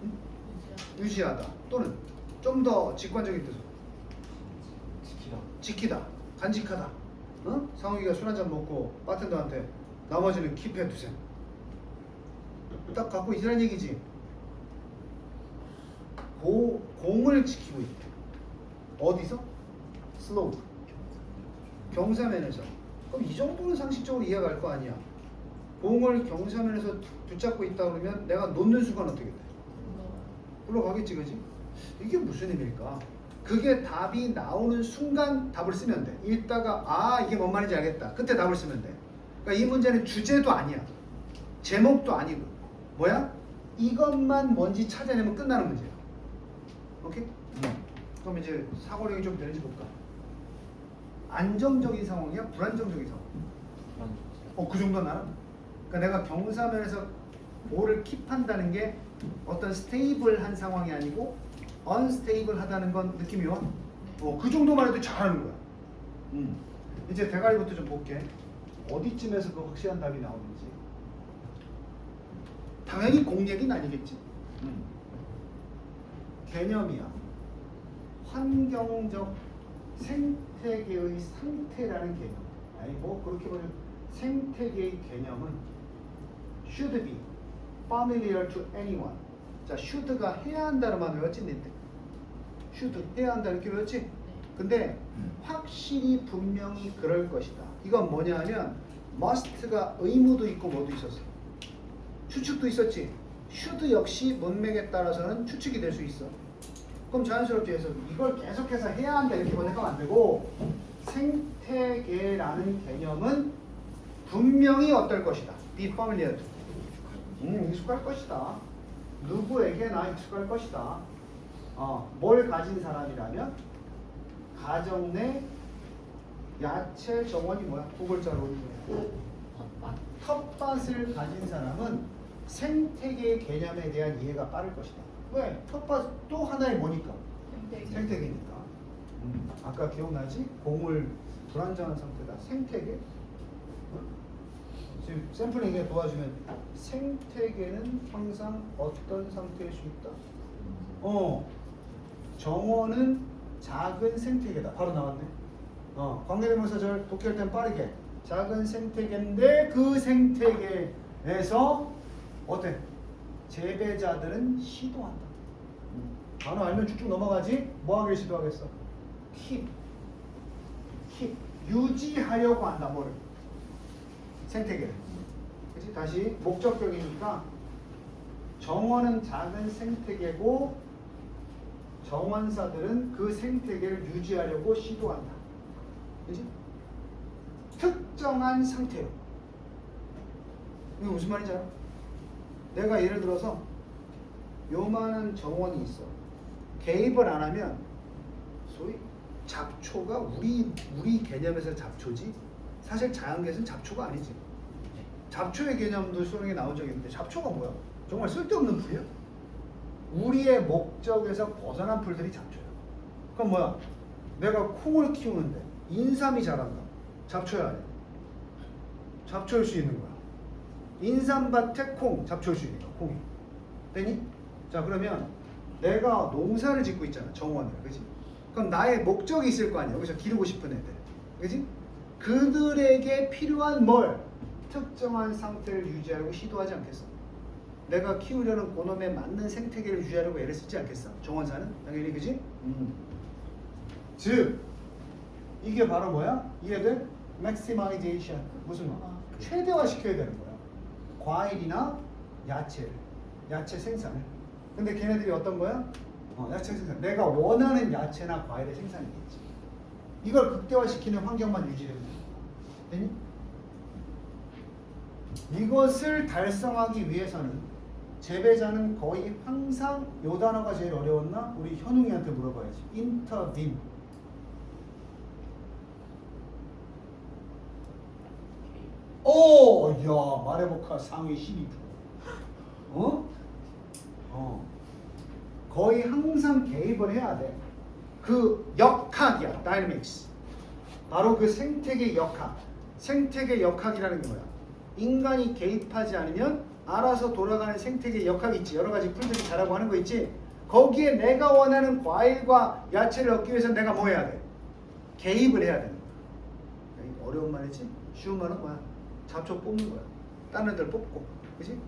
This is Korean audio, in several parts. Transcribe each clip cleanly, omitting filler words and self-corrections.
응? 유지하다 또는 좀 더 직관적인 뜻으로 지키다, 간직하다. 어? 상욱이가 술 한잔 먹고 바텐더한테 나머지는 킵해 두셈. 딱 갖고 있으란 얘기지. 공을 지키고 있대. 어디서? 슬로우. 경사면에서. 그럼 이 정도는 상식적으로 이해가 갈 거 아니야. 공을 경사면에서 붙잡고 있다 그러면 내가 놓는 순간 어떻게 돼? 올라가겠지, 그지? 이게 무슨 의미일까? 그게 답이 나오는 순간 답을 쓰면 돼. 읽다가 아 이게 뭔 말인지 알겠다. 그때 답을 쓰면 돼. 그러니까 이 문제는 주제도 아니야. 제목도 아니고 뭐야? 이것만 뭔지 찾아내면 끝나는 문제야. 오케이? 그럼 이제 사고력이 좀 되는지 볼까? 안정적인 상황이야? 불안정적인 상황? 그 정도는 알아? 그러니까 내가 경사면에서 볼을 킵한다는 게 어떤 스테이블한 상황이 아니고 언스테이블하다는 건 느낌이 와? 그 정도만 해도 잘하는 거야. 이제 대가리부터 좀 볼게. 어디쯤에서 그 확실한 답이 나오는지. 당연히 공 얘기는 아니겠지. 개념이야. 환경적 생태계의 상태라는 개념. 아니 뭐 그렇게 보면 생태계의 개념은 should be familiar to anyone. 자, should가 해야 한다는 말 외웠지, 니들? should 해야 한다 이렇게 외웠지? 근데 확실히 분명히 그럴 것이다. 이건 뭐냐 하면 must가 의무도 있고 뭐도 있었어. 추측도 있었지. should 역시 문맥에 따라서는 추측이 될 수 있어. 그럼 자연스럽게 해서 이걸 계속해서 해야 한다 이렇게 번역하면 안 되고 생태계라는 개념은 분명히 어떨 것이다. be familiar to. 익숙할 것이다. 누구에게나 익숙할 것이다. 뭘 가진 사람이라면 가정 내 야채 정원이 뭐야? 두 글자로 텃밭을 가진 사람은 생태계 개념에 대한 이해가 빠를 것이다. 왜? 텃밭 또 하나의 뭐니까? 생태계니까. 아까 기억나지? 공을 불안정한 상태다. 생태계? 지금 샘플링에 도와주면 생태계는 항상 어떤 상태일 수 있다? 정원은 작은 생태계다. 바로 나왔네. 관계대명사절 독해할 땐 빠르게 작은 생태계인데 그 생태계에서 어때? 재배자들은 시도한다. 단어 알면 쭉쭉 넘어가지? 뭐 하길 시도하겠어? keep 유지하려고 한다. 뭐를? 생태계를. 그치? 다시 목적격이니까 정원은 작은 생태계고 정원사들은 그 생태계를 유지하려고 시도한다. 그치? 특정한 상태로. 이게 무슨 말인지 알아? 내가 예를 들어서 요만한 정원이 있어. 개입을 안 하면 소위 잡초가 우리 개념에서 잡초지 사실 자연계에서는 잡초가 아니지. 잡초의 개념도 수능에 나온 적이 있는데 잡초가 뭐야? 정말 쓸데없는 풀이야? 우리의 목적에서 벗어난 풀들이 잡초야. 그럼 뭐야? 내가 콩을 키우는데 인삼이 자란다. 잡초야 아니야? 잡초일 수 있는 거야. 인삼밭에 콩, 잡초일 수 있니까 콩이. 되니? 자 그러면 내가 농사를 짓고 있잖아. 정원을. 그치? 그럼 나의 목적이 있을 거 아니야. 여기서 기르고 싶은 애들. 그치? 그들에게 필요한 뭘? 특정한 상태를 유지하려고 시도하지 않겠어? 내가 키우려는 그놈에 맞는 생태계를 유지하려고 애를 쓰지 않겠어? 정원사는? 당연히 그지? 즉 이게 바로 뭐야? 이해돼? maximization. 무슨 말? 최대화시켜야 되는 거야. 과일이나 야채 생산을. 근데 걔네들이 어떤 거야? 야채 생산. 내가 원하는 야채나 과일의 생산이겠지. 이걸 극대화시키는 환경만 유지되면 되니? 이것을 달성하기 위해서는 재배자는 거의 항상 요 단어가 제일 어려웠나? 우리 현웅이한테 물어봐야지. intervene. 야 말해볼까 상위 12%. 거의 항상 개입을 해야 돼. 그 역학이야, dynamics. 바로 그 생태계 역학. 생태계 역학이라는 게 뭐야? 인간이 개입하지 않으면 알아서 돌아가는 생태계 역학이 있지. 여러 가지 풀들이 자라고 하는 거 있지. 거기에 내가 원하는 과일과 야채를 얻기 위해서 내가 뭐 해야 돼? 개입을 해야 되는 거야. 어려운 말이지? 쉬운 말은 뭐야? 잡초 뽑는 거야. 다른 애들 뽑고. 그지?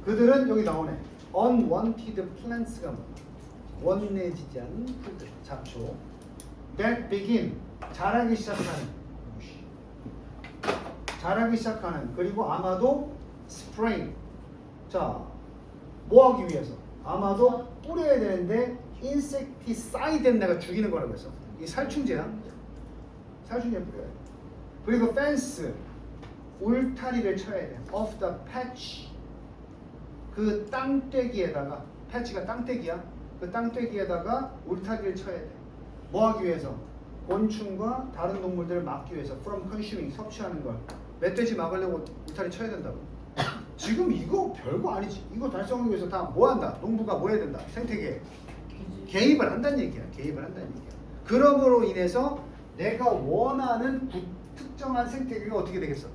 그들은 여기 나오네. unwanted plants가 뭐야? 원내지지 않은 풀들, 잡초. that begin, 자라기 시작하는. 그리고 아마도 spray. 자, 뭐 하기 위해서? 아마도 뿌려야 되는데 insecticide는 내가 죽이는 거라고 했어. 이 살충제야. 살충제 뿌려야 돼. 그리고 fence, 울타리를 쳐야 돼. of the patch, 그 땅떼기에다가, patch가 땅떼기야. 그 땅떼기에다가 울타리를 쳐야 돼. 뭐 하기 위해서? 곤충과 다른 동물들을 막기 위해서. from consuming, 섭취하는 걸. 멧돼지 막으려고 울타리 쳐야 된다고. 지금 이거 별거 아니지. 이거 달성하기 위해서 다 뭐 한다? 농부가 뭐 해야 된다? 생태계에 개입을 한다는 얘기야. 개입을 한다는 얘기야. 그럼으로 인해서 내가 원하는 특정한 생태계가 어떻게 되겠어?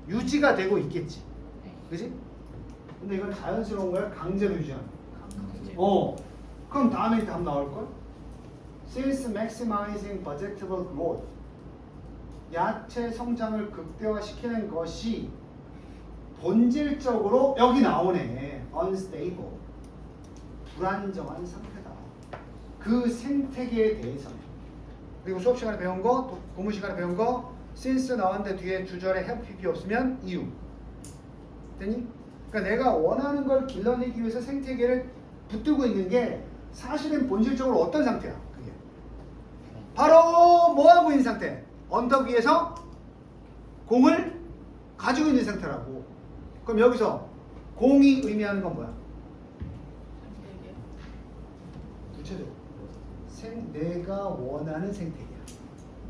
유지가 되고 있겠지. 그지? 근데 이건 자연스러운 거야? 강제로 유지하는 거야? 그럼 다음에 답 나올걸? Since maximizing vegetable growth, 야채 성장을 극대화시키는 것이 본질적으로 여기 나오네. unstable, 불안정한 상태다. 그 생태계에 대해서는. 그리고 수업 시간에 배운 거, 공부 시간에 배운 거, since 나왔는데 뒤에 주절에 have pp 없으면 이유. 됐니? 그러니까 내가 원하는 걸 길러내기 위해서 생태계를 붙들고 있는 게 사실은 본질적으로 어떤 상태야? 그게 바로 뭐 하고 있는 상태? 언덕 위에서 공을 가지고 있는 상태라고. 그럼 여기서 공이 의미하는 건 뭐야? 구체적으로 내가 원하는 생태계야.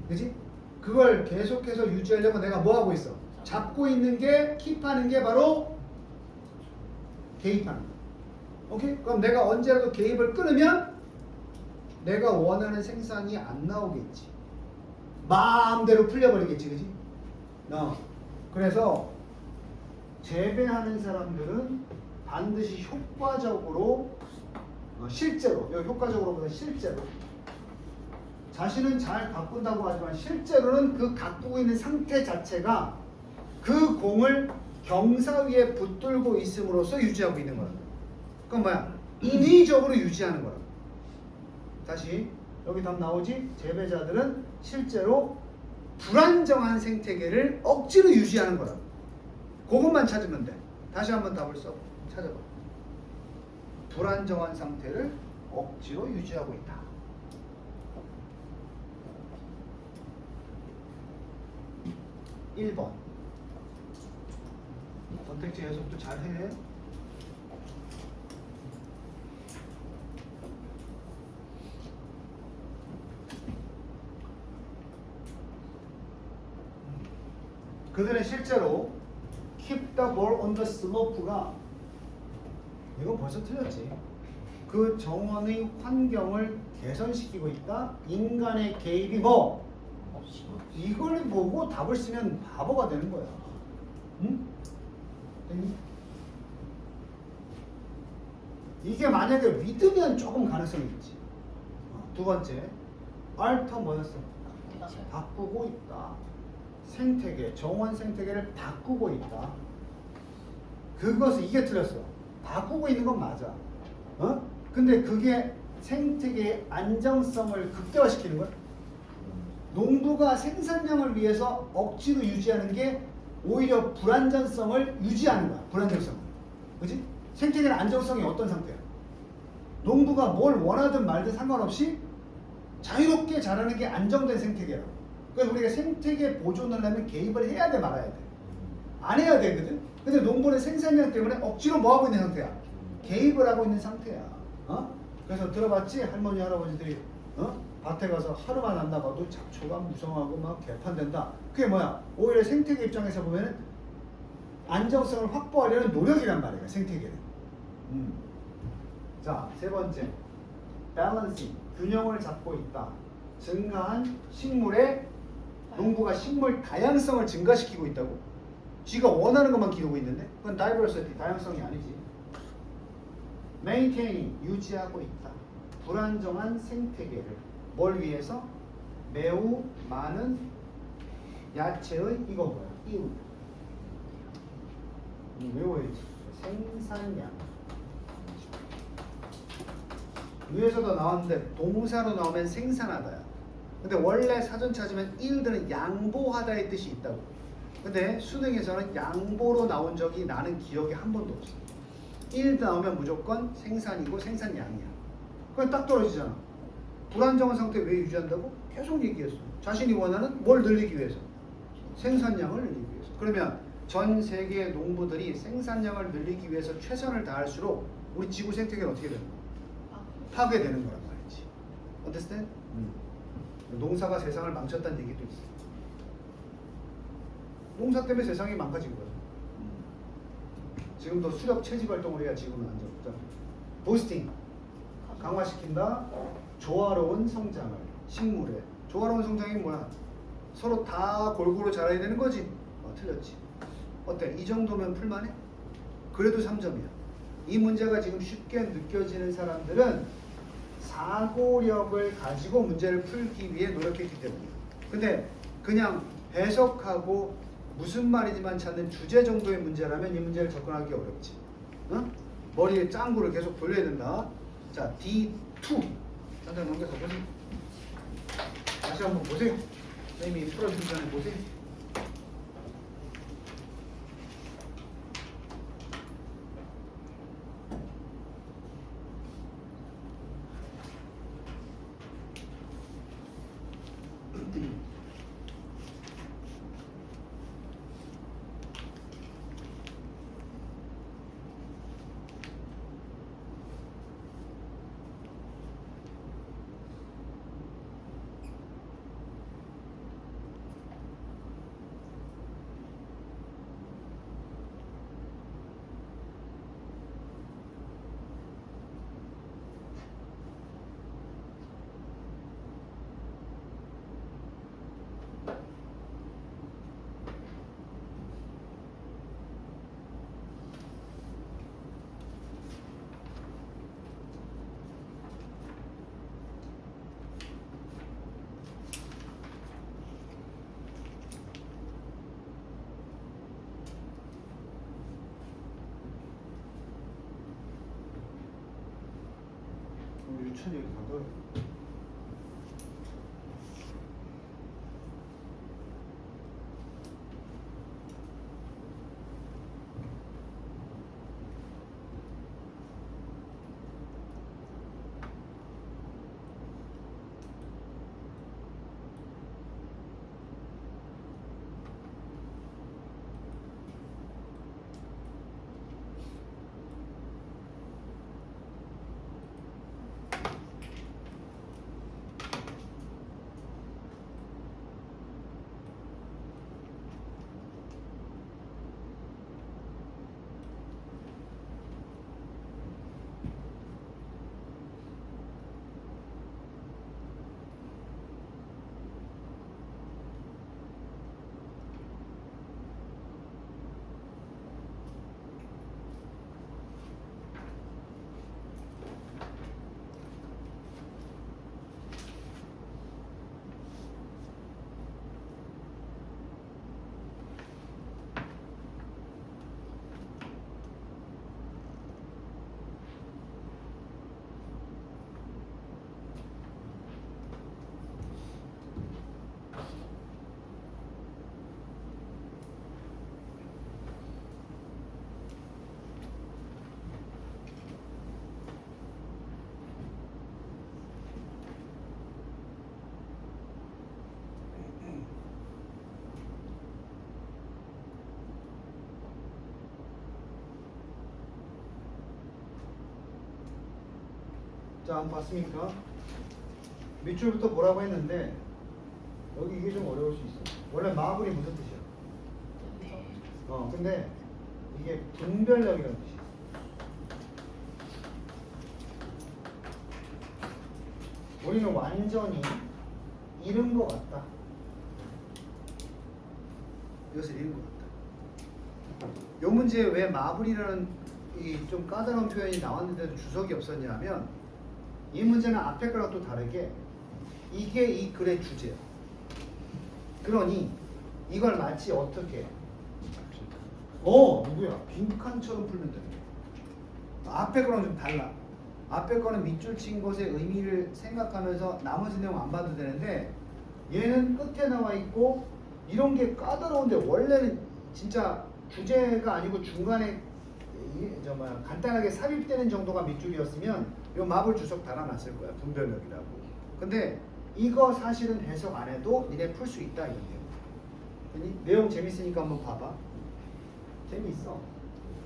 그지? 그걸 계속해서 유지하려고 내가 뭐 하고 있어? 잡고 있는 게, 킵하는 게 바로 개입하는 거야. 오케이? 그럼 내가 언제라도 개입을 끊으면 내가 원하는 생산이 안 나오겠지. 마음대로 풀려버리겠지. 그지? 그래서 재배하는 사람들은 반드시 효과적으로, 실제로, 여기 효과적으로보다 실제로, 자신은 잘 가꾼다고 하지만 실제로는 그 가꾸고 있는 상태 자체가 그 공을 경사 위에 붙들고 있음으로써 유지하고 있는 거야. 그건 뭐야? 인위적으로 유지하는 거야. 다시 여기 답 나오지? 재배자들은 실제로 불안정한 생태계를 억지로 유지하는 거라고. 그것만 찾으면 돼. 다시 한번 답을 찾아봐. 불안정한 상태를 억지로 유지하고 있다. (1번) 선택지 해석도 잘해. 그들은 실제로 keep the ball on the slope가, 이건 벌써 틀렸지. 그 정원의 환경을 개선시키고 있다. 인간의 개입이 뭐? 이걸 보고 답을 쓰면 바보가 되는 거야. 응? 됐니? 이게 만약에 믿으면 조금 가능성이 있지. 두 번째, alter 뭐였어? 바꾸고 있다. 생태계, 정원 생태계를 바꾸고 있다. 그것은 이게 틀렸어. 바꾸고 있는 건 맞아. 근데 그게 생태계의 안정성을 극대화시키는 거야. 농부가 생산량을 위해서 억지로 유지하는 게 오히려 불안정성을 유지하는 거야. 불안정성을. 그지? 생태계의 안정성이 어떤 상태야? 농부가 뭘 원하든 말든 상관없이 자유롭게 자라는 게 안정된 생태계라고. 그래서 우리가 생태계 보존을 하면 개입을 해야 돼, 말아야 돼? 안 해야 되거든? 근데 농부는 생산량 때문에 억지로 뭐 하고 있는 상태야? 개입을 하고 있는 상태야. 그래서 들어봤지? 할머니, 할아버지들이 밭에 가서 하루만 안 나가도 잡초가 무성하고 막 개판된다. 그게 뭐야? 오히려 생태계 입장에서 보면 안정성을 확보하려는 노력이란 말이야, 생태계는. 자, 세 번째, 밸런싱, 균형을 잡고 있다. 증가한 식물의, 농부가 식물 다양성을 증가시키고 있다고. 지가 원하는 것만 기르고 있는데 그건 diversity, 다양성이 아니지. maintaining, 유지하고 있다. 불안정한 생태계를 뭘 위해서? 매우 많은 야채의 이거 뭐야? 이웃. 외워야지. 생산량. 위에서도 나왔는데 동사로 나오면 생산하다야. 근데 원래 사전 찾으면 yield는 양보하다의 뜻이 있다고. 근데 수능에서는 양보로 나온 적이 나는 기억에 한 번도 없어. yield 나오면 무조건 생산이고 생산량이야. 그냥 딱 떨어지잖아. 불안정한 상태 왜 유지한다고? 계속 얘기했어. 자신이 원하는 뭘 늘리기 위해서? 생산량을 늘리기 위해서. 그러면 전 세계 농부들이 생산량을 늘리기 위해서 최선을 다할수록 우리 지구 생태계는 어떻게 되는 거야? 파괴되는 거란 말이지. Understand? 농사가 세상을 망쳤다는 얘기도 있어. 농사 때문에 세상이 망가진 거야. 지금도 수렵 채집 활동을 해야 지구는 안전하죠. 부스팅, 강화시킨다. 조화로운 성장을, 식물의 조화로운 성장이 뭐야? 서로 다 골고루 자라야 되는 거지. 틀렸지. 어때? 이 정도면 풀만해? 그래도 3점이야. 이 문제가 지금 쉽게 느껴지는 사람들은 사고력을 가지고 문제를 풀기 위해 노력했기 때문이야. 근데 그냥 해석하고 무슨 말이지만 찾는 주제 정도의 문제라면 이 문제를 접근하기 어렵지. 응? 머리에 짱구를 계속 돌려야 된다. 자, D2. 잠깐 넘겨서 보세요. 다시 한번 보세요. 선생님이 풀어주기 전에 보세요. 유천 여기 가둬요. 자, 한번 봤습니까? 밑줄부터 보라고 했는데 여기 이게 좀 어려울 수 있어. 원래 마블이 무슨 뜻이야? 근데 이게 분별력이라는 뜻이야. 우리는 완전히 잃은 것 같다. 이것을 잃은 것 같다. 요 문제에 왜 마블이라는 이 좀 까다로운 표현이 나왔는데도 주석이 없었냐면 이 문제는 앞에 거랑 또 다르게 이게 이 글의 주제야. 그러니 이걸 마치 어떻게 누구야? 빈칸처럼 풀면 돼. 앞에 거랑 좀 달라. 앞에 거는 밑줄 친 것의 의미를 생각하면서 나머지 내용 안 봐도 되는데 얘는 끝에 나와 있고 이런 게 까다로운데 원래는 진짜 주제가 아니고 중간에 간단하게 삽입되는 정도가 밑줄이었으면 요 마블 주석 달아놨을 거야. 분별력이라고. 근데 이거 사실은 해석 안 해도 니네 풀 수 있다 이런 내용. 내용 재밌으니까 한번 봐봐. 재미있어.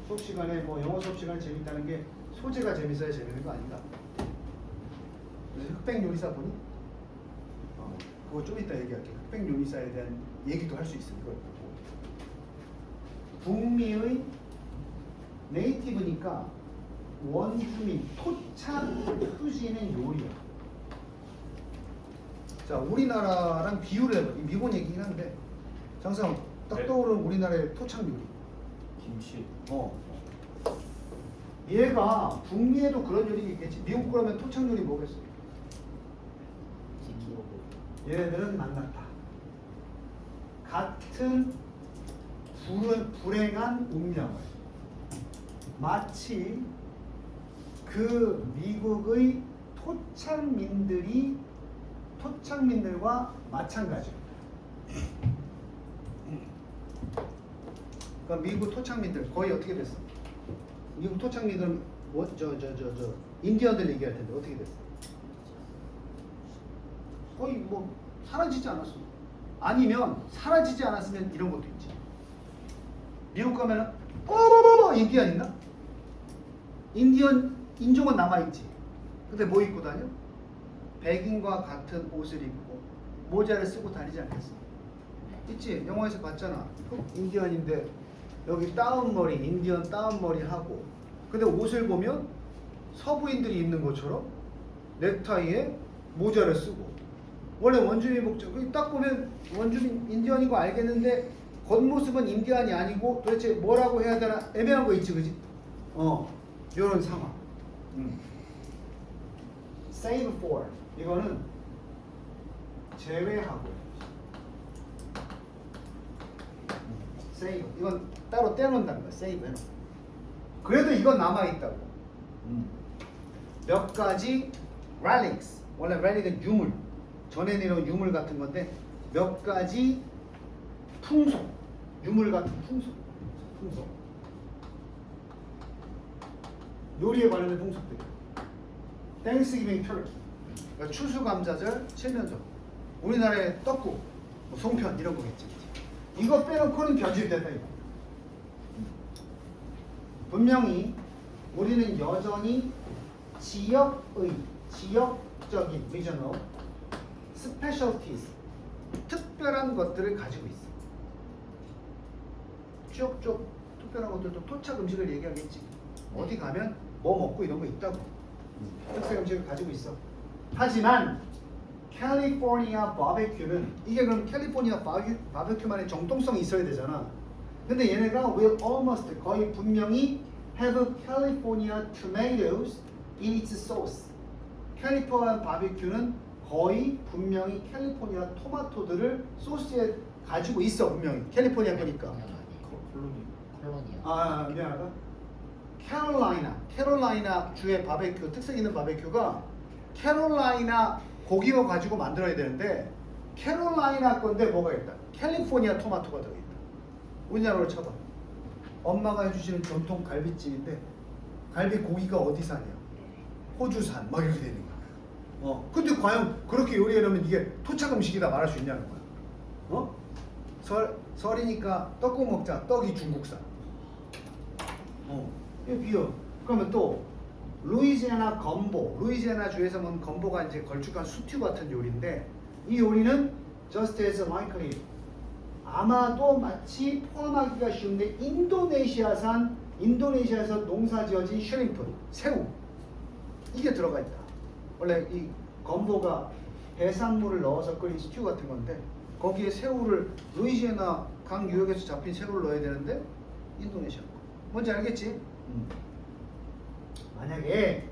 수업 시간에 뭐 영어 수업 시간에 재밌다는 게 소재가 재밌어야 재밌는 거 아닌가? 그래서 흑백 요리사 보니? 그거 좀 이따 얘기할게. 흑백 요리사에 대한 얘기도 할 수 있어. 이걸 보고. 북미의 네이티브니까 원주민, 토착 표시는 요리야. 자, 우리나라랑 비유를 해봐. 미국 얘기긴 한데 장상 딱 떠오르는 우리나라의 토착 요리. 김치. 얘가 북미에도 그런 요리가 있겠지. 미국 그러면 토착 요리 뭐겠어? 얘네들은 만났다. 같은 불행한 운명을 마치 그 미국의 토착민들과 마찬가지로. 그러니까 미국 토착민들 거의 어떻게 됐어? 미국 토착민들은 인디언들 얘기할 텐데 어떻게 됐어? 거의 뭐 사라지지 않았어. 아니면 사라지지 않았으면 이런 것도 있지. 미국 가면은 인디언 있나? 인디언 인종은 남아있지. 근데 뭐 입고 다녀? 백인과 같은 옷을 입고 모자를 쓰고 다니지 않겠어? 있지. 영화에서 봤잖아. 인디언인데 여기 다운머리, 인디언 다운머리 하고, 근데 옷을 보면 서부인들이 입는 것처럼 넥타이에 모자를 쓰고. 원래 원주민 복장 딱 보면 원주민 인디언인 거 알겠는데 겉모습은 인디언이 아니고 도대체 뭐라고 해야 되나 애매한 거 있지, 그지? 요런 상황. Save for 이거는 제외하고. Save 이건 따로 떼놓는다는 거야. Save 해놓고. 그래도 이건 남아있다고. 몇 가지 relics, 원래 relic은 유물, 전에 내려온 유물 같은 건데 몇 가지 풍속, 유물 같은 풍속. 요리에 관련된 풍속들. 땡스기빙 터키, 그러니까 추수감사절, 칠면조. 우리나라의 떡국, 뭐 송편 이런 거겠지. 이거 빼놓고는 변질됐다 이거. 분명히 우리는 여전히 지역적인 regional specialties, 특별한 것들을 가지고 있어. 지역적 특별한 것들도 토착 음식을 얘기하겠지. 어디 가면 뭐 먹고 이런 거 있다고. 특색 음식을 가지고 있어. 하지만 캘리포니아 바베큐는 이게 그럼 캘리포니아 바베큐만의 정통성이 있어야 되잖아. 근데 얘네가 will almost 거의 분명히 have California tomatoes in its sauce. 캘리포니아 바베큐는 거의 분명히 캘리포니아 토마토들을 소스에 가지고 있어. 분명히 캘리포니아 거니까. 콜로니아. 미안하다. 캐롤라이나 주의 바베큐, 특색 있는 바베큐가 캐롤라이나 고기로 가지고 만들어야 되는데 캐롤라이나 건데 뭐가 있다? 캘리포니아 토마토가 들어있다. 우리나라로 쳐봐. 엄마가 해주시는 전통 갈비찜인데 갈비 고기가 어디산이야? 호주산 막 이렇게 되는 거야. 근데 과연 그렇게 요리해놓으면 이게 토착 음식이다 말할 수 있냐는 거야. 설이니까 떡국 먹자. 떡이 중국산. 이거 비어. 그러면 또 루이지애나 건보, 루이지애나 주에서 먹는 건보가 이제 걸쭉한 수튜 같은 요리인데 이 요리는 just as likely 아마도 마치 포함하기가 쉬운데 인도네시아에서 농사지어진 슈림프, 새우 이게 들어가 있다. 원래 이 건보가 해산물을 넣어서 끓인 스튜 같은 건데 거기에 새우를 루이지애나 강 유역에서 잡힌 새우를 넣어야 되는데 인도네시아 거. 뭔지 알겠지? 만약에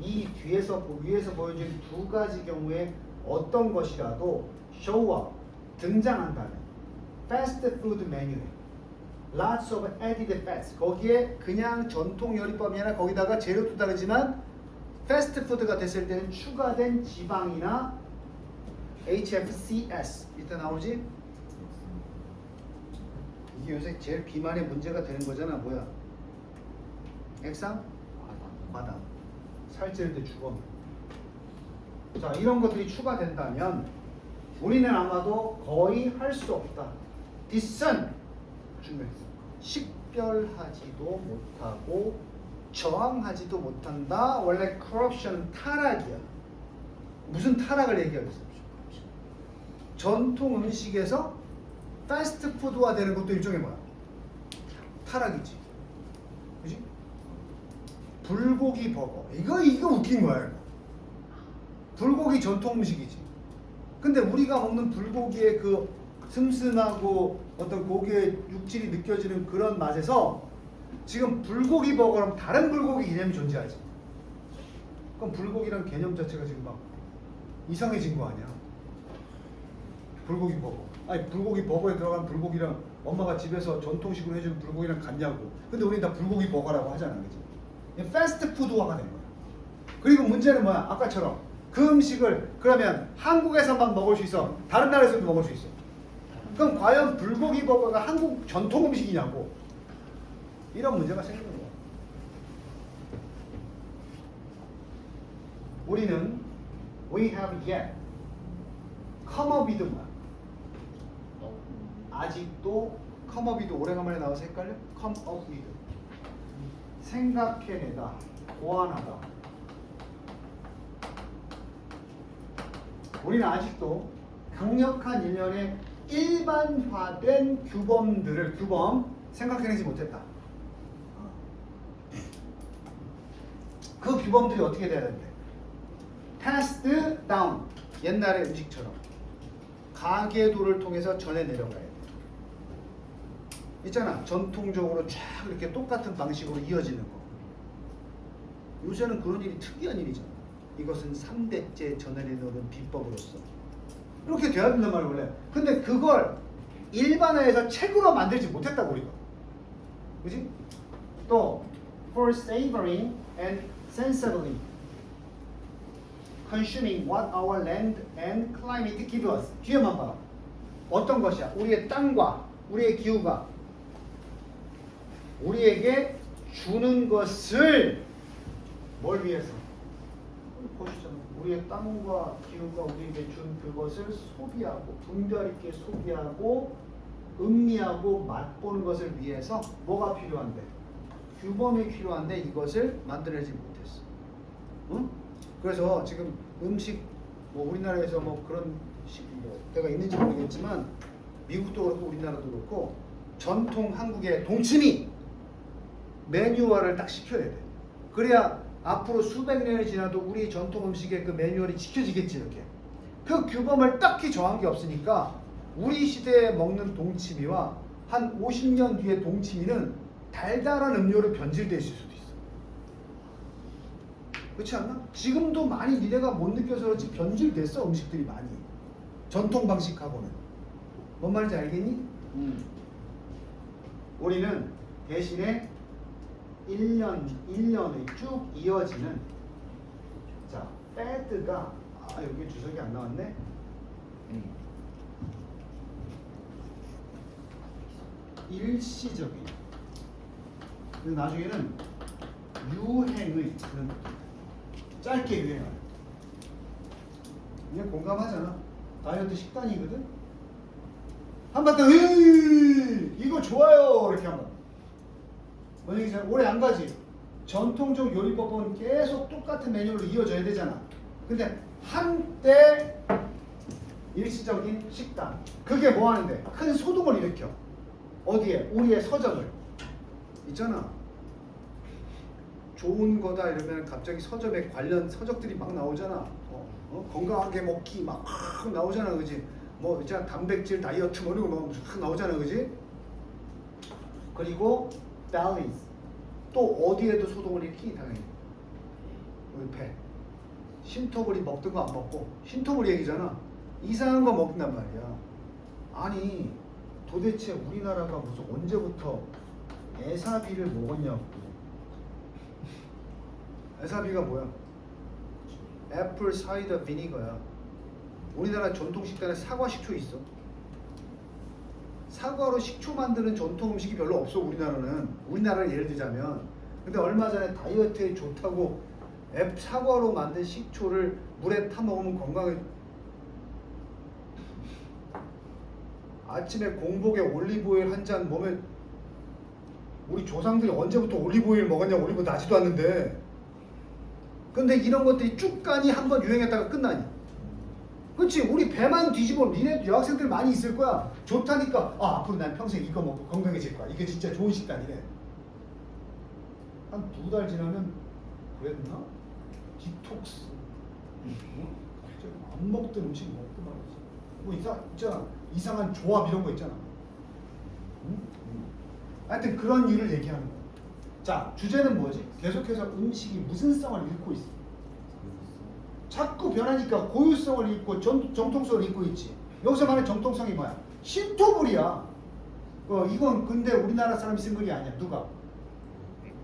이 뒤에서 위에서 보여준 두 가지 경우에 어떤 것이라도 show up 등장한다면 fast food 메뉴에 lots of added fats 거기에 그냥 전통 요리법이 아니라 거기다가 재료도 다르지만 패스트푸드가 됐을 때는 추가된 지방이나 HFCS 이따 나오지? 이게 요새 제일 비만의 문제가 되는 거잖아. 뭐야? 액상? 과당. 살찌는데 죽어. 자, 이런 것들이 추가된다면 우리는 아마도 거의 할 수 없다. 디슨 중요했어. 식별하지도 못하고 저항하지도 못한다. 원래 corruption은 타락이야. 무슨 타락을 얘기하고 있어? 전통 음식에서 패스트푸드화 되는 것도 일종의 뭐야? 타락이지. 그지? 불고기 버거. 이거 웃긴 거야. 이거. 불고기 전통 음식이지. 근데 우리가 먹는 불고기의 그 슴슴하고 어떤 고기의 육질이 느껴지는 그런 맛에서 지금 불고기 버거랑 다른 불고기 개념이 존재하지. 그럼 불고기란 개념 자체가 지금 막 이상해진 거 아니야? 불고기 버거. 아니 불고기 버거에 들어간 불고기랑 엄마가 집에서 전통식으로 해준 불고기랑 같냐고. 근데 우리는 다 불고기 버거라고 하잖아, 그지? 패스트푸드화가 된 거야. 그리고 문제는 뭐야? 아까처럼 그 음식을 그러면 한국에서만 먹을 수 있어? 다른 나라에서도 먹을 수 있어? 그럼 과연 불고기 버거가 한국 전통 음식이냐고? 이런 문제가 생기는 거야. 우리는 we have yet come up with 뭐야? 아직도 come up with 오래간만에 나와서 헷갈려? come up with 생각해내다, 고안하다. 우리는 아직도 강력한 일련의 일반화된 규범 생각해내지 못했다. 그 규범들이 어떻게 돼야 되는데? passed down. 옛날의 음식처럼 가계도를 통해서 전해 내려가야 돼. 있잖아. 전통적으로 쫙 이렇게 똑같은 방식으로 이어지는 거. 요새는 그런 일이 특이한 일이잖아. 이것은 3대째 전해 내려오는 비법으로서. 이렇게 돼야 된단 말이야 원래. 근데 그걸 일반화해서 책으로 만들지 못했다고 우리가. 그지? 또 for savoring and sensibly consuming what our land and climate give us. 뒤에만 봐라. 어떤 것이야? 우리의 땅과 우리의 기후가 우리에게 주는 것을 뭘 위해서? 보시잖아. 우리의 땅과 기후가 우리에게 준 그것을 소비하고 분별 있게 소비하고 음미하고 맛보는 것을 위해서 뭐가 필요한데? 규범이 필요한데 이것을 만들어내지 못했어. 응? 그래서 지금 음식 뭐 우리나라에서 뭐 그런 뭐 때가 있는지 모르겠지만 미국도 그렇고 우리나라도 그렇고 전통 한국의 동치미 메뉴화를 딱 시켜야 돼. 그래야 앞으로 수백 년이 지나도 우리 전통 음식의 그 매뉴얼이 지켜지겠지 이렇게. 그 규범을 딱히 정한 게 없으니까 우리 시대에 먹는 동치미와 한 50년 뒤의 동치미는 달달한 음료로 변질될 수도 있어. 그렇지 않나? 지금도 많이 니네가 못 느껴서 그렇지 변질됐어 음식들이 많이. 전통 방식하고는. 뭔 말인지 알겠니? 우리는 대신에 1년이 쭉 이어지는 자, 패드가 여기 주석이 안 나왔네. 일시적인. 근데 나중에는 유행의 그런 짧게 유행하는. 그냥 공감하잖아. 다이어트 식단이거든. 한번 더 이거 좋아요 이렇게 한번. 만약에 오래 안 가지. 전통적 요리법은 계속 똑같은 메뉴로 이어져야 되잖아. 근데 한때 일시적인 식단. 그게 뭐 하는데? 큰 소동을 일으켜. 어디에? 우리의 서적을. 있잖아. 좋은 거다 이러면 갑자기 서점에 관련 서적들이 막 나오잖아. 건강하게 먹기 막 나오잖아, 그지? 뭐 있잖아 단백질 다이어트 뭐 이런 거 막 나오잖아, 그지? 그리고 bellies. 또 어디에도 소동을 일으키니 당연히. 우리 배. 신토불이 먹던 거 안 먹고 신토불 얘기잖아. 이상한 거 먹는단 말이야. 아니 도대체 우리나라가 무슨 언제부터 에사비를 먹었냐고. 에사비가 뭐야? 애플 사이더 비니거야. 우리나라 전통 식단에 사과 식초 있어. 사과로 식초 만드는 전통 음식이 별로 없어 우리나라는. 우리나라를 예를 들자면. 근데 얼마 전에 다이어트에 좋다고 사과로 만든 식초를 물에 타 먹으면 건강에. 아침에 공복에 올리브오일 한 잔 몸에. 우리 조상들이 언제부터 올리브오일 먹었냐. 올리브 나지도 않는데. 근데 이런 것들이 쭉가니 한번 유행했다가 끝나니. 그렇지. 우리 배만 뒤집어. 니네 여학생들 많이 있을 거야. 좋다니까. 아 앞으로 난 평생 이거 먹고 건강해질 거야. 이게 진짜 좋은 식단이래. 한 2달 지나면 그랬나? 디톡스. 안 먹던 음식 먹고 말이지. 뭐 있잖아. 이상한 조합 이런 거 있잖아. 하여튼 그런 일을 얘기하는 거야. 자, 주제는 뭐지? 계속해서 음식이 무슨 성을 잃고 있어. 자꾸 변하니까 고유성을 잃고 정통성을 잃고 있지. 여기서 말하는 정통성이 뭐야? 신토불이야. 이건 근데 우리나라 사람이 쓴 글이 아니야. 누가?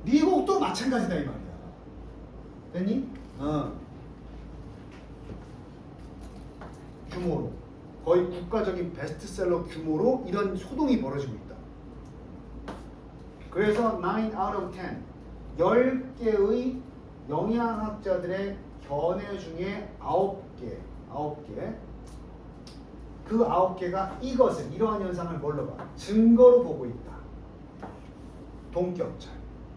미국도 마찬가지다 이 말이야. 됐니? 규모로 거의 국가적인 베스트셀러 규모로 이런 소동이 벌어지고 있다. 그래서 9 out of 10 10개의 영양학자들의 견해 중에 9개 그 9개가 이것을 이러한 현상을 뭘로 봐? 증거로 보고 있다. 동격차.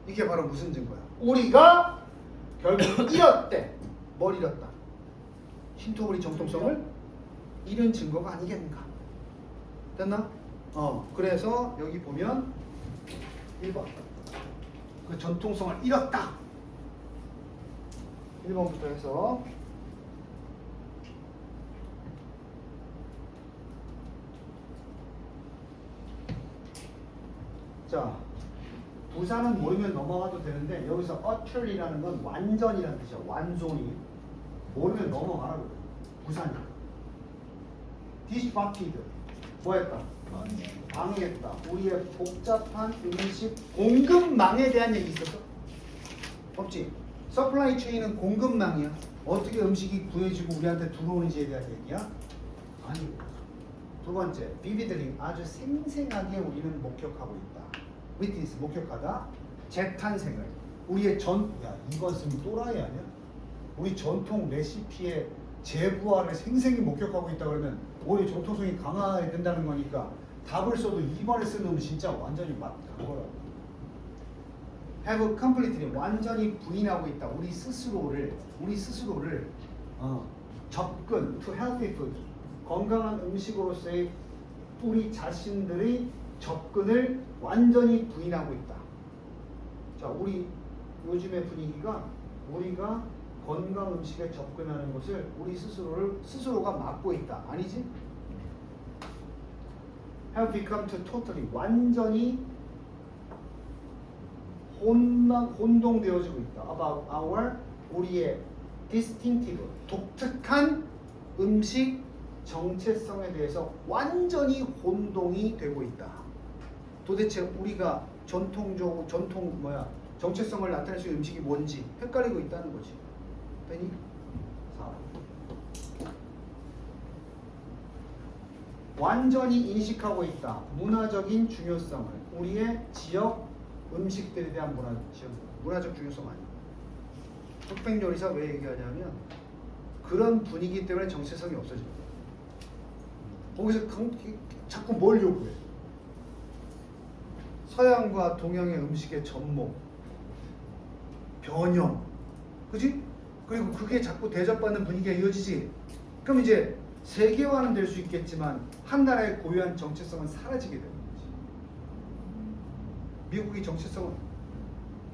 이게 바로 무슨 증거야? 우리가 결국 잃었대. 뭘 잃었다? 신토불이 정통성을 잃은 증거가 아니겠는가? 됐나? 그래서 여기 보면 1번 그 전통성을 잃었다. 1번부터 해서 자 부사는 모르면 넘어가도 되는데 여기서 utterly라는 건 완전이라는 뜻이야. 완전히 모르면 넘어가라고. 부사니까. disrupted 뭐했다? 방해했다. 우리의 복잡한 음식 공급망에 대한 얘기 있었어? 없지? 서플라이 체인은 공급망이야. 어떻게 음식이 구해지고 우리한테 들어오는지에 대한 얘기야? 아니고. 두 번째, vividly 아주 생생하게 우리는 목격하고 있다. witness 목격하다. 재탄생을 우리의 야 이건 쓰면 또라이 아니야? 우리 전통 레시피의 재부활을 생생히 목격하고 있다 그러면 우리 정통성이 강화해야 된다는 거니까 답을 써도 2번에 쓰는 놈은 진짜 완전히 맞는 거라고. have completely 완전히 부인하고 있다. 우리 스스로를 접근 to healthy food 건강한 음식으로서의 우리 자신들의 접근을 완전히 부인하고 있다. 자, 우리 요즘의 분위기가 우리가 건강 음식에 접근하는 것을 우리 스스로가 막고 있다. 아니지? have become to totally 완전히 혼동되어지고 있다. about our 우리의 distinctive 독특한 음식 정체성에 대해서 완전히 혼동이 되고 있다. 도대체 우리가 정체성을 나타낼 수 있는 음식이 뭔지 헷갈리고 있다는 거지. 되니? 4. 완전히 인식하고 있다. 문화적인 중요성을 우리의 지역 음식들에 대한 문화적 중요성 아니야. 흑백 요리사 왜 얘기하냐면 그런 분위기 때문에 정체성이 없어지는 거야. 거기서 자꾸 뭘 요구해? 서양과 동양의 음식의 접목, 변형, 그지? 그리고 그게 자꾸 대접받는 분위기가 이어지지. 그럼 이제 세계화는 될 수 있겠지만 한 나라의 고유한 정체성은 사라지게 되는 거지. 미국의 정체성은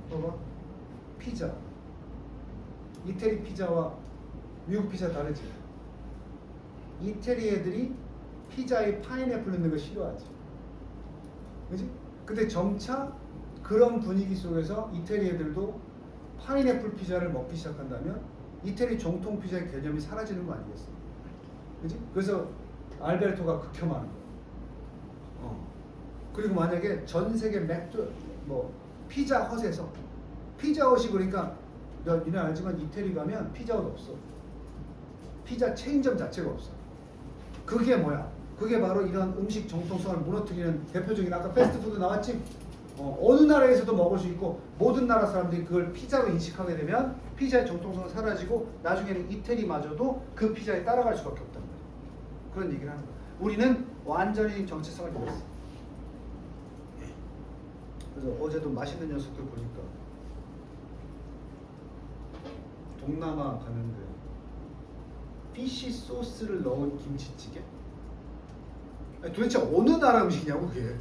봐봐. 피자. 이태리 피자와 미국 피자 다르지. 이태리 애들이 피자에 파인애플 넣는 거 싫어하지. 그지? 근데 점차 그런 분위기 속에서 이태리 애들도 파인애플 피자를 먹기 시작한다면 이태리 정통 피자의 개념이 사라지는 거 아니겠어? 그지? 그래서 알베르토가 극혐하는 거야. 그리고 만약에 전 세계 뭐 피자 헛에서 피자 헛이 그러니까 니네 알지만 이태리 가면 피자 헛 없어. 피자 체인점 자체가 없어. 그게 뭐야? 그게 바로 이런 음식 정통성을 무너뜨리는 대표적인 아까 패스트푸드 나왔지? 어느 나라에서도 먹을 수 있고 모든 나라 사람들이 그걸 피자로 인식하게 되면 피자의 정통성은 사라지고 나중에는 이태리마저도 그 피자에 따라갈 수밖에 없다는 거예요. 그런 얘기를 하는 거예요. 우리는 완전히 정체성을 잃었어. 그래서 어제도 맛있는 녀석들 보니까 동남아 갔는데 피쉬 소스를 넣은 김치찌개? 아니, 도대체 어느 나라 음식이냐고 그게.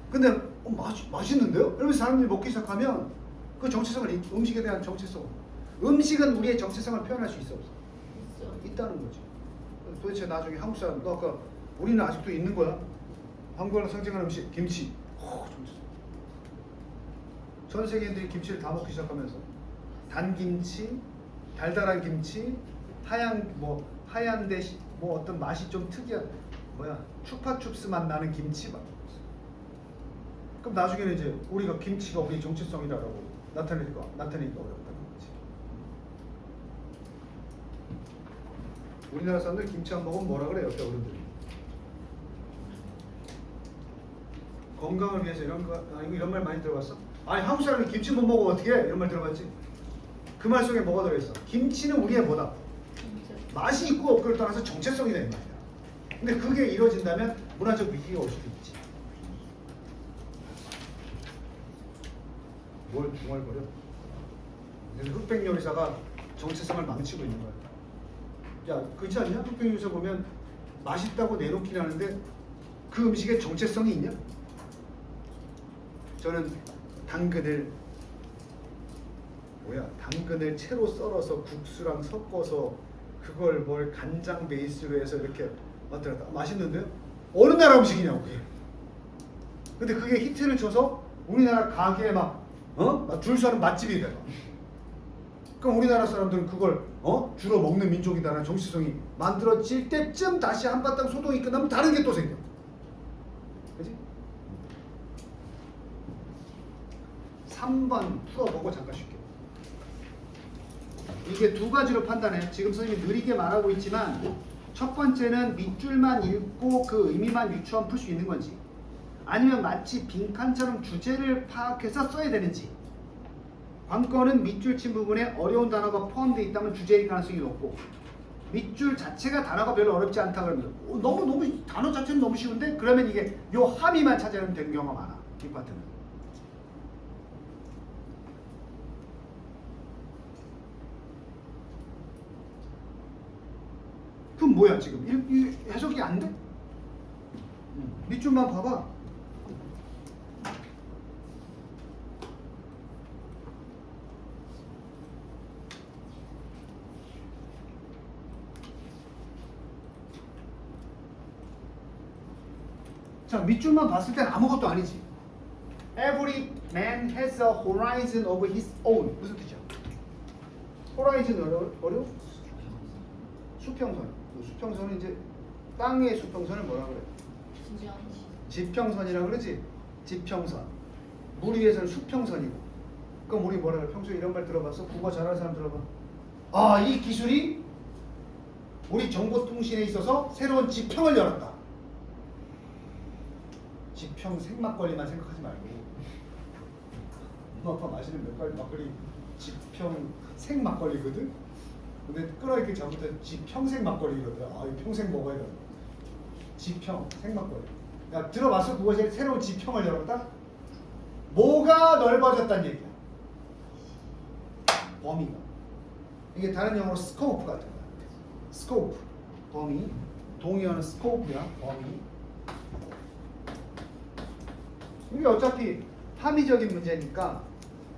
근데 맛있는데요? 그러면서 사람들이 먹기 시작하면 그 정체성을 음식에 대한 정체성, 음식은 우리의 정체성을 표현할 수 있어 없어? 있다는 거지. 도대체 나중에 한국 사람, 너 아까 우리는 아직도 있는 거야? 한국을 상징하는 음식 김치. 정체성. 전 세계인들이 김치를 다 먹기 시작하면서 단김치, 달달한 김치, 하얀데 뭐 어떤 맛이 좀 특이한 추파춥스 맛 나는 김치 막. 그럼 나중에는 이제 우리가 김치가 우리 정체성이라고 나타내니까 어렵다는 거지. 우리나라 사람들 김치 안 먹으면 뭐라 그래요, 옆에 어른들이? 건강을 위해서 이런 말 많이 들어봤어? 아니 한국 사람이 김치 못 먹으면 어떻게 해? 이런 말 들어봤지? 그 말 속에 뭐가 들어있어? 김치는 우리의 뭐다? 맛이 있고 없고를 떠나서 정체성이다 이 말이야. 근데 그게 이루어진다면 문화적 위기가 올 수도 있지. 뭘 중얼거려? 흑백 요리사가 정체성을 망치고 있는 거야. 야, 그렇지 않냐? 흑백 요리사 보면 맛있다고 내놓긴 하는데 그 음식에 정체성이 있냐? 저는 당근을 채로 썰어서 국수랑 섞어서 그걸 뭘 간장 베이스로 해서 이렇게 만들었다. 맛있는데요? 어느 나라 음식이냐고 그게. 근데 그게 히트를 쳐서 우리나라 가게에 막 줄 서는 맛집이 돼요. 그럼 우리나라 사람들은 그걸 주로 먹는 민족이다라는 정체성이 만들어질 때쯤 다시 한바탕 소동이 끝나면 다른 게 또 생겨. 그지? 3번 풀어보고 잠깐 쉴게요. 이게 두 가지로 판단해. 지금 선생님이 느리게 말하고 있지만 첫 번째는 밑줄만 읽고 그 의미만 유추하면 풀 수 있는 건지, 아니면 마치 빈칸처럼 주제를 파악해서 써야 되는지. 관건은 밑줄 친 부분에 어려운 단어가 포함되어 있다면 주제일 가능성이 높고, 밑줄 자체가 단어가 별로 어렵지 않다 그러면 너무 단어 자체는 너무 쉬운데 그러면 이게 요 함의만 찾아내면 되는 경우가 많아. 이 파트는. 그럼 뭐야 지금? 이 해석이 안 돼? 밑줄만 봐봐. 자, 밑줄만 봤을 땐 아무것도 아니지. Every man has a horizon of his own. 무슨 뜻이야? horizon 어려워? 수평선. 수평선은 이제 땅의 수평선을 뭐라 그래? 지평선이라 그러지? 지평선. 물 위에서는 수평선이고. 그럼 우리 뭐라 그래? 평소에 이런 말 들어봤어? 국어 잘하는 사람 들어봐. 아, 이 기술이 우리 정보통신에 있어서 새로운 지평을 열었다. 지평 생막걸리만 생각하지 말고, 엄마 아빠 마시는 막걸리 지평 생막걸리거든? 근데 끊어있기 전부터 지평생 막걸리거든. 아, 이거 평생 먹어야 돼. 지평 생막걸리. 야, 들어봤어? 그것이 새로운 지평을 열었다? 뭐가 넓어졌다는 얘기야. 범위가. 이게 다른 영어로 스코프 같은 거야. 스코프. 범위. 동의어는 스코프야. 범위. 이게 어차피 함의적인 문제니까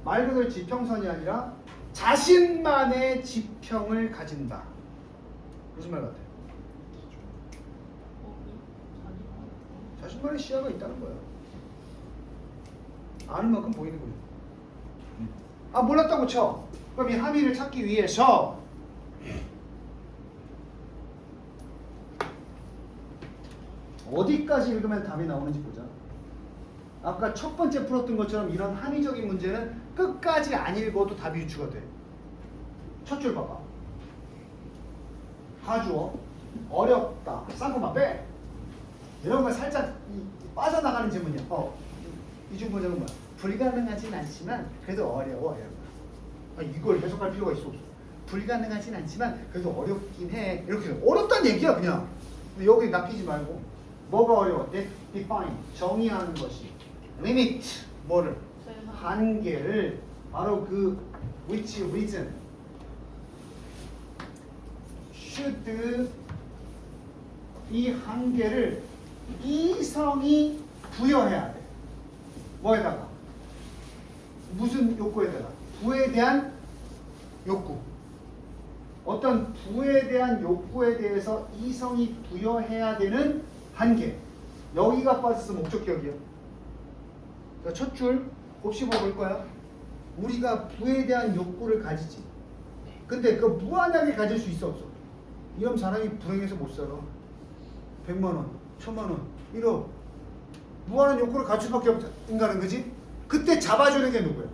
말 그대로 지평선이 아니라 자신만의 지평을 가진다. 무슨 말 같아요? 자신만의 시야가 있다는 거예요. 아는 만큼 보이는 거죠. 아 몰랐다고 쳐. 그럼 이 함의를 찾기 위해서 어디까지 읽으면 답이 나오는지 보자. 아까 첫 번째 풀었던 것처럼 이런 함의적인 문제는 끝까지 안 읽어도 답이 유추가 돼. 첫 줄 봐봐. 가주어 어렵다 쌍코마 빼 이런 거 살짝 빠져나가는 질문이야. 이중 문제는 뭐야? 불가능하진 않지만 그래도 어려워 이런 거. 이걸 해석할 필요가 있어 없어? 불가능하진 않지만 그래도 어렵긴 해 이렇게 어렵다는 얘기야 그냥. 근데 여기 낚이지 말고 뭐가 어려워? define 정의하는 것이 limit 뭐를 한계를 바로 그 which reason should 이 한계를 이성이 부여해야 돼. 뭐에다가? 무슨 욕구에다가? 부에 대한 욕구. 어떤 부에 대한 욕구에 대해서 이성이 부여해야 되는 한계. 여기가 빠졌어 목적격이야. 그러니까 첫 줄 곱씹어 볼 거야. 우리가 부에 대한 욕구를 가지지. 근데 그 무한하게 가질 수 있어 없어? 이러면 사람이 불행해서 못 살아. 100만 원, 1000만 원, 1억. 무한한 욕구를 가질 수밖에 없다는 거지? 그때 잡아주는 게 누구야?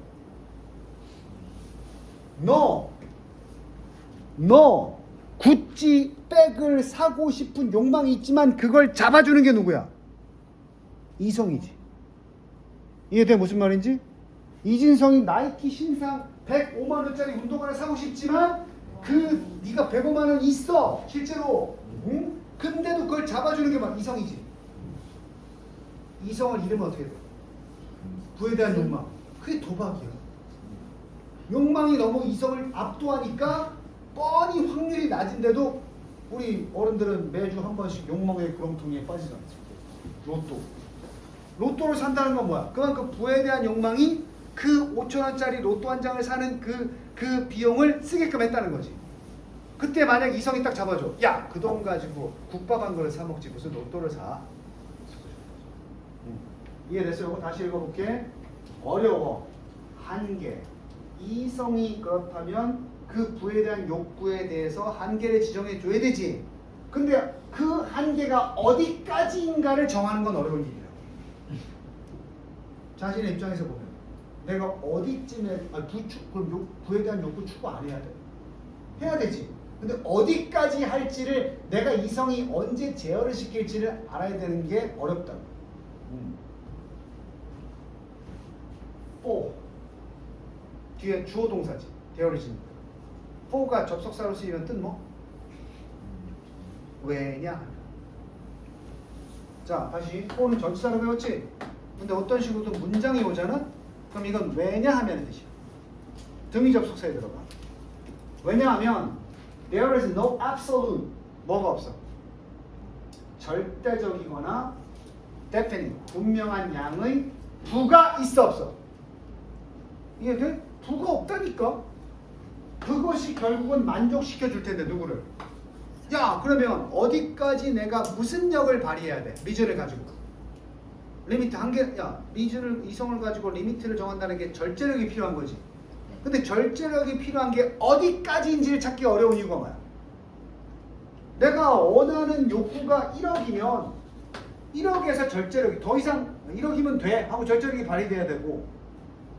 너 구찌 백을 사고 싶은 욕망이 있지만 그걸 잡아주는 게 누구야? 이성이지. 이해돼 무슨 말인지? 이진성이 나이키 신상 105만 원짜리 운동화를 사고 싶지만 그 네가 105만 원 있어 실제로. 응? 근데도 그걸 잡아주는 게 막 이성이지. 이성을 잃으면 어떻게 돼? 부에 대한 욕망. 그게 도박이야. 욕망이 너무 이성을 압도하니까 뻔히 확률이 낮은데도 우리 어른들은 매주 한 번씩 욕망의 구렁텅이에 빠지잖아. 로또를 산다는 건 뭐야? 그만큼 부에 대한 욕망이 그 5,000원짜리 로또 한 장을 사는 그 비용을 쓰게끔 했다는 거지. 그때 만약 이성이 딱 잡아줘. 야, 그 돈 가지고 국밥 한 그릇 사 먹지 무슨 로또를 사. 이해됐어요? 이거 다시 읽어볼게. 어려워. 한계. 이성이 그렇다면 그 부에 대한 욕구에 대해서 한계를 지정해 줘야 되지. 근데 그 한계가 어디까지인가를 정하는 건 어려운 일이야. 자신의 입장에서 보면 내가 어디쯤에 부에 대한 욕구 추구 안 해야 돼. 해야 되지. 근데 어디까지 할지를 내가 이성이 언제 제어를 시킬지를 알아야 되는 게 어렵다. for 뒤에 주어 동사지. 대어를 짓는다. for가 접속사로 쓰이는 뜻 뭐? 왜냐? 자, 다시 for는 전치사로 배웠지? 근데 어떤 식으로든 문장이 오잖아? 그럼 이건 왜냐 하면 뜻이야. 등위 접속사에 들어가. 왜냐하면 there is no absolute 뭐가 없어? 절대적이거나 definite 분명한 양의 부가 있어 없어? 이해돼? 부가 없다니까? 그것이 결국은 만족시켜 줄 텐데 누구를? 야 그러면 어디까지 내가 무슨 역을 발휘해야 돼? 리즈를 가지고 리미트 한계. 야 리즈를 이성을 가지고 리미트를 정한다는 게 절제력이 필요한 거지. 근데 절제력이 필요한 게 어디까지인지를 찾기 어려운 이유가 뭐야? 내가 원하는 욕구가 1억이면 1억에서 절제력이 더 이상 1억이면 돼 하고 절제력이 발휘돼야 되고,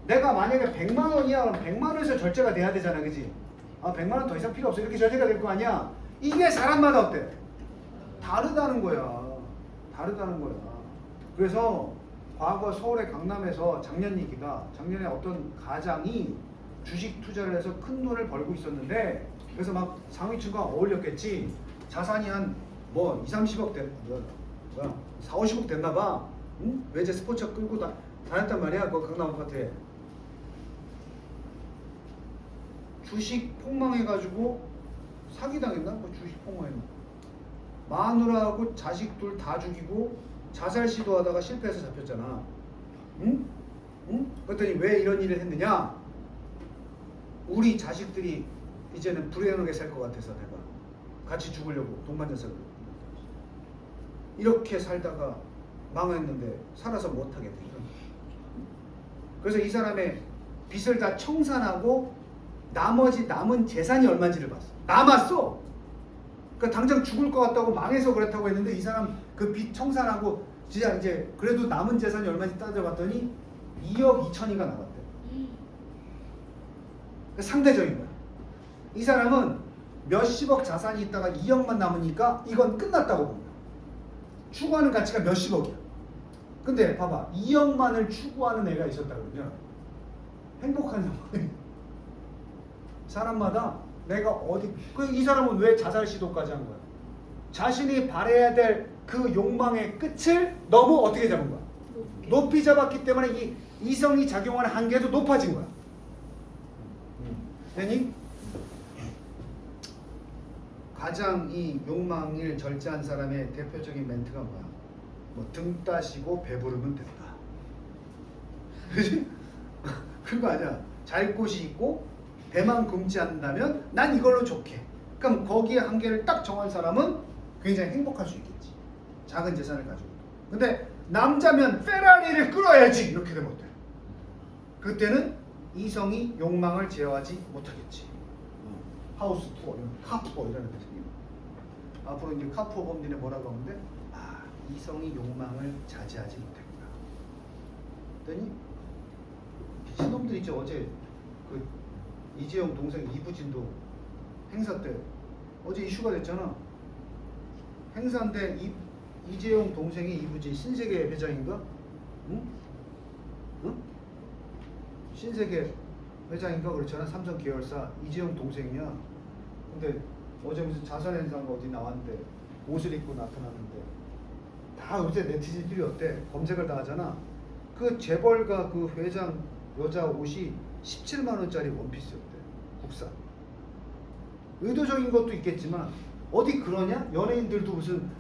내가 만약에 100만 원이야 그럼 100만 원에서 절제가 돼야 되잖아, 그지? 아 100만 원 더 이상 필요 없어 이렇게 절제가 될 거 아니야. 이게 사람마다 어때? 다르다는 거야. 다르다는 거야. 그래서 과거 서울의 강남에서 작년에 어떤 가장이 주식 투자를 해서 큰 돈을 벌고 있었는데, 그래서 막 상위층과 어울렸겠지. 자산이 한 뭐 2, 30억 뭐야 4, 50억 됐나 봐. 응? 외제 스포츠카 끌고 다녔단 말이야. 그 강남 아파트에. 주식 폭망해가지고 사기당했나? 뭐 주식 폭망했나? 마누라하고 자식 둘 다 죽이고 자살 시도하다가 실패해서 잡혔잖아. 응? 응? 그랬더니 왜 이런 일을 했느냐? 우리 자식들이 이제는 불행하게 살 것 같아서 내가 같이 죽으려고 동반자살을 이렇게 살다가 망했는데 살아서 못하겠다. 그래서 이 사람의 빚을 다 청산하고 나머지 남은 재산이 얼마인지를 봤어. 남았어. 그러니까 당장 죽을 것 같다고 망해서 그랬다고 했는데 이 사람 그 빚 청산하고 진짜 이제 그래도 남은 재산이 얼마인지 따져봤더니 2억 2천인가 남았대. 그러니까 상대적인 거야. 이 사람은 몇십억 자산이 있다가 2억만 남으니까 이건 끝났다고 본 거야. 추구하는 가치가 몇십억이야. 근데 봐봐, 2억만을 추구하는 애가 있었다 그러면 행복한 상황이 사람마다 내가 어디 이 사람은 왜 자살 시도까지 한 거야? 자신이 바라야 될 그 욕망의 끝을 너무 어떻게 잡은 거야? 높이 잡았기 때문에 이 이성이 작용하는 한계도 높아진 거야. 되니? 가장 이 욕망을 절제한 사람의 대표적인 멘트가 뭐야? 뭐 등 따시고 배부르면 된다. 그지? 그거 아니야. 잘 곳이 있고 배만 굶지 않는다면 난 이걸로 좋게. 그럼 거기에 한계를 딱 정한 사람은 굉장히 행복할 수 있겠지. 작은 재산을 가지고. 근데 남자면 페라리를 끌어야지 이렇게 되면 어때? 그때는 이성이 욕망을 제어하지 못하겠지. 하우스 투어, 카푸어 이라는 거지. 앞으로 이제 카푸어 범인에 뭐라고 하는데 이성이 욕망을 자제하지 못했구나. 그랬더니 미친놈들 있죠. 어제 그 이재용 동생 이부진도 행사 때 어제 이슈가 됐잖아. 행사인데 이재용 동생이 이부진 신세계 회장인가? 응? 응? 신세계 회장인가 그렇잖아. 삼성 계열사 이재용 동생이야. 근데 어제 무슨 자선 행사인가 어디 나왔는데 옷을 입고 나타났는데 다 요새 네티즌들이 어때? 검색을 다 하잖아. 그 재벌가 그 회장 여자 옷이 17만 원짜리 원피스였대. 국산. 의도적인 것도 있겠지만 어디 그러냐? 연예인들도 무슨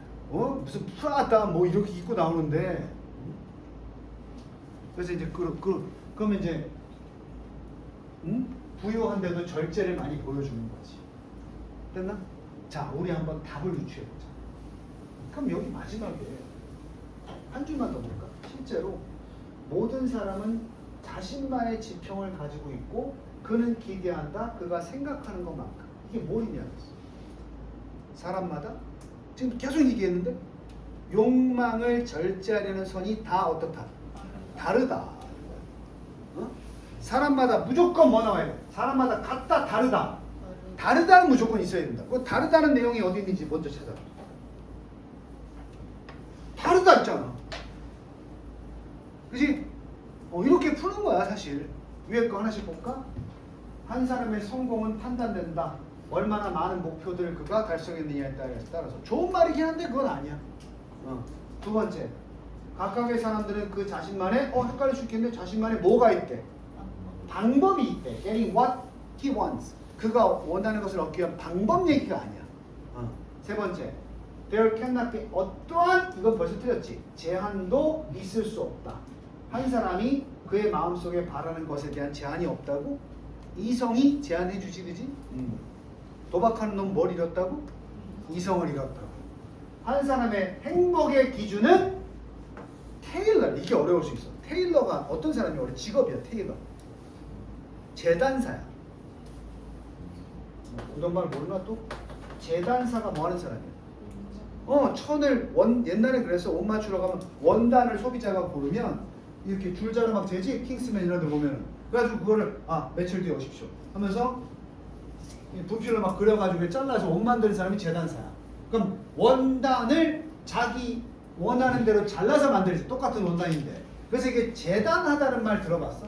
프라다 뭐 이렇게 입고 나오는데. 그래서 이제 그러면 이제 부유한데도 절제를 많이 보여주는 거지. 됐나? 자, 우리 한번 답을 유추해보자. 그럼 여기 마지막에 한 줄만 더 볼까? 실제로 모든 사람은 자신만의 지평을 가지고 있고 그는 기대한다. 그가 생각하는 것만큼. 이게 뭘이냐? 사람마다 지금 계속 얘기했는데 욕망을 절제하려는 선이 다 어떻다? 다르다. 어? 사람마다 무조건 뭐 나와야 돼? 사람마다 같다, 다르다. 다르다는 무조건 있어야 된다. 그 다르다는 내용이 어디 있는지 먼저 찾아. 다르다 있잖아. 그지? 이렇게 푸는 거야 사실. 위에 거 하나씩 볼까? 한 사람의 성공은 판단된다. 얼마나 많은 목표들을 그가 달성했느냐에 따라서. 좋은 말이긴 한데 그건 아니야. 두 번째, 각각의 사람들은 그 자신만의 헷갈릴 수 있겠는데 자신만의 뭐가 있대? 방법이 있대. Getting what he wants. 그가 원하는 것을 얻기 위한 방법 얘기가 아니야. 세 번째, there cannot be 어떠한, 이건 벌써 틀렸지, 제한도 있을 수 없다. 한 사람이 그의 마음속에 바라는 것에 대한 제한이 없다고? 이성이 제한해 주지, 그지? 도박하는 놈 뭘 잃었다고? 이성을 잃었다고. 한 사람의 행복의 기준은 테일러. 이게 어려울 수 있어. 테일러가 어떤 사람이 어려? 직업이야. 테일러. 재단사야. 우동말 모르나 또? 재단사가 뭐 하는 사람이야? 천을 옛날에 그래서 옷 맞추러 가면 원단을 소비자가 고르면 이렇게 줄자로 막 재지? 킹스맨 이런 데 보면은. 그래가지고 그거를 며칠 뒤에 오십시오 하면서 부피를 막 그려가지고 잘라서 옷 만드는 사람이 재단사야. 그럼 원단을 자기 원하는 대로 잘라서 만들지. 똑같은 원단인데. 그래서 이게 재단하다는 말 들어봤어?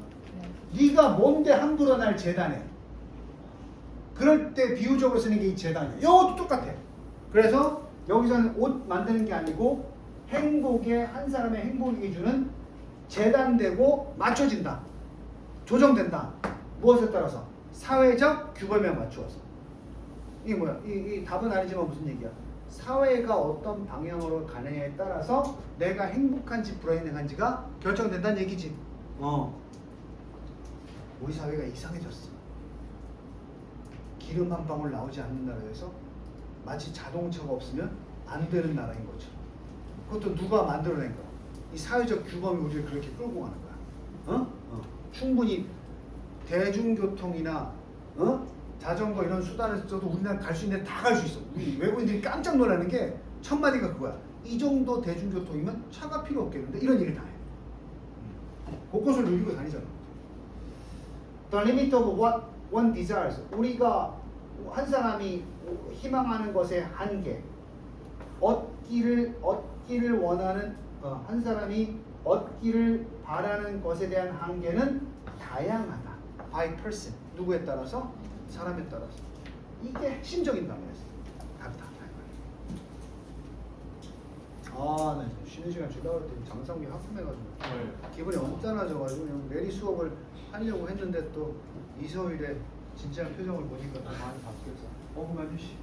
네가 뭔데 함부로 날 재단해. 그럴 때 비유적으로 쓰는 게 이 재단이야. 이것도 똑같아. 그래서 여기서는 옷 만드는 게 아니고 행복의, 한 사람의 행복의 기준은 재단되고 맞춰진다. 조정된다. 무엇에 따라서? 사회적 규범에 맞추어서. 이게 뭐야? 이 답은 아니지만 무슨 얘기야? 사회가 어떤 방향으로 가느냐에 따라서 내가 행복한지 불행한지가 결정된다는 얘기지. 우리 사회가 이상해졌어. 기름 한 방울 나오지 않는 나라에서 마치 자동차가 없으면 안 되는 나라인 것처럼. 그것도 누가 만들어낸 거야? 이 사회적 규범이 우리를 그렇게 끌고 가는 거야. 충분히 대중교통이나 자전거 이런 수단을 써도 우리나라 갈 수 있는데 다 갈 수 있어. 우리 외국인들이 깜짝 놀라는 게 첫 마디가 그거야. 이 정도 대중교통이면 차가 필요 없겠는데 이런 얘기를 다 해. 곳곳을 누리고 다니잖아. The limit of what one desires. 우리가 한 사람이 희망하는 것의 한계, 얻기를 원하는 한 사람이 얻기를 바라는 것에 대한 한계는 다양하다. By person. 누구에 따라서? 사람에 따라서. 이게 핵심적인 단어였어. 다르다. 나 지금 쉬는 시간 주려고 했더니 장상규 하품해가지고 기분이 언짢아져가지고 그냥 내리 수업을 하려고 했는데 또 이서율의 진지한 표정을 보니까 더 많이 바뀌었어. 5분만 휴식.